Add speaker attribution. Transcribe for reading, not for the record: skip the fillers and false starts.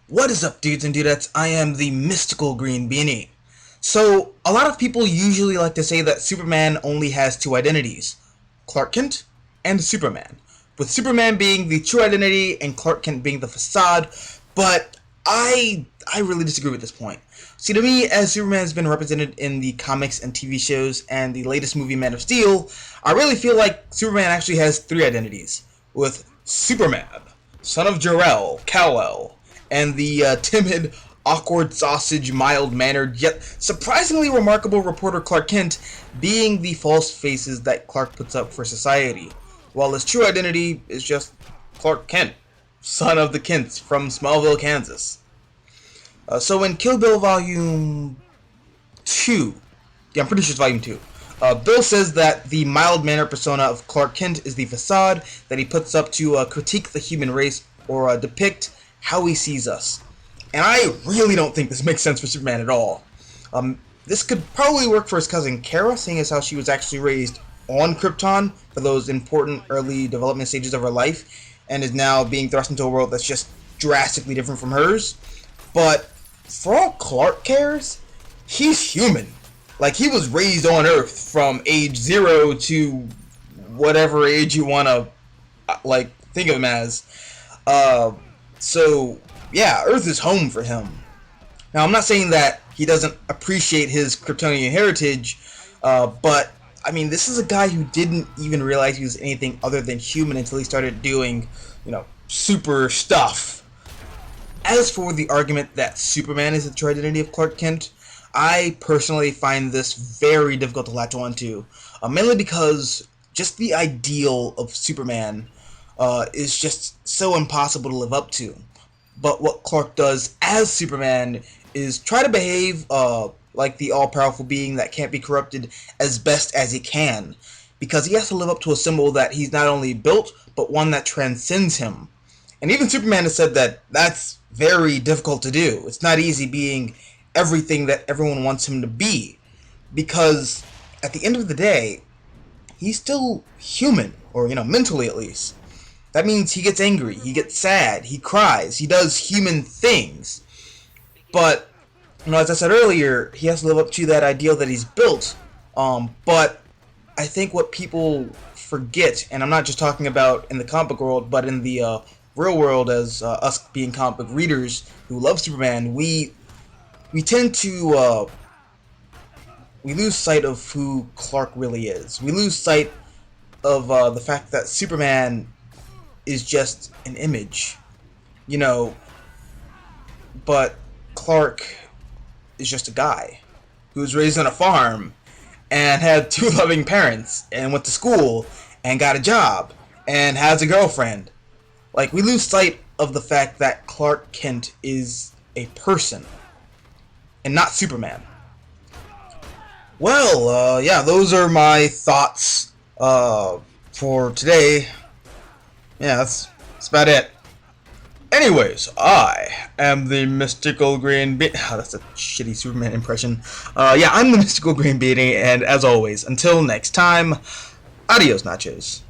Speaker 1: What is up, dudes and dudettes? I am the mystical green beanie. So, a lot of people usually like to say that Superman only has two identities, Clark Kent and Superman, with Superman being the true identity and Clark Kent being the facade, but I really disagree with this point. See, to me, as Superman has been represented in the comics and TV shows and the latest movie Man of Steel, I really feel like Superman actually has three identities, with Superman, son of Jor-El, Kal-El, and the timid, awkward sausage, mild-mannered, yet surprisingly remarkable reporter Clark Kent being the false faces that Clark puts up for society, while his true identity is just Clark Kent, son of the Kents from Smallville, Kansas. So in Kill Bill Volume 2, yeah, I'm pretty sure it's Volume 2, Bill says that the mild-mannered persona of Clark Kent is the facade that he puts up to critique the human race or depict how he sees us. And I really don't think this makes sense for Superman at all. This could probably work for his cousin Kara, seeing as how she was actually raised on Krypton for those important early development stages of her life, and is now being thrust into a world that's just drastically different from hers. But for all Clark cares, he's human. Like, he was raised on Earth from age 0 to whatever age you want to, like, think of him as. So, yeah, Earth is home for him. Now, I'm not saying that he doesn't appreciate his Kryptonian heritage, but, I mean, this is a guy who didn't even realize he was anything other than human until he started doing, super stuff. As for the argument that Superman is the true identity of Clark Kent, I personally find this very difficult to latch onto, mainly because just the ideal of Superman is just so impossible to live up to. But what Clark does as Superman is try to behave like the all-powerful being that can't be corrupted as best as he can, because he has to live up to a symbol that he's not only built, but one that transcends him. And even Superman has said that that's very difficult to do. It's not easy being everything that everyone wants him to be, because at the end of the day, he's still human, or mentally at least. That means he gets angry, he gets sad, he cries, he does human things. But as I said earlier, he has to live up to that ideal that he's built. But I think what people forget, and I'm not just talking about in the comic book world, but in the real world, as us being comic book readers who love Superman, we tend to we lose sight of who Clark really is. We lose sight of the fact that Superman is just an image, but Clark is just a guy who was raised on a farm and had two loving parents and went to school and got a job and has a girlfriend. Like, we lose sight of the fact that Clark Kent is a person and not Superman. Well, yeah, those are my thoughts for today. Yeah, that's about it. Anyways, I am the mystical green beanie. Oh, that's a shitty Superman impression. Yeah, I'm the mystical green beanie, and as always, until next time, adios, nachos.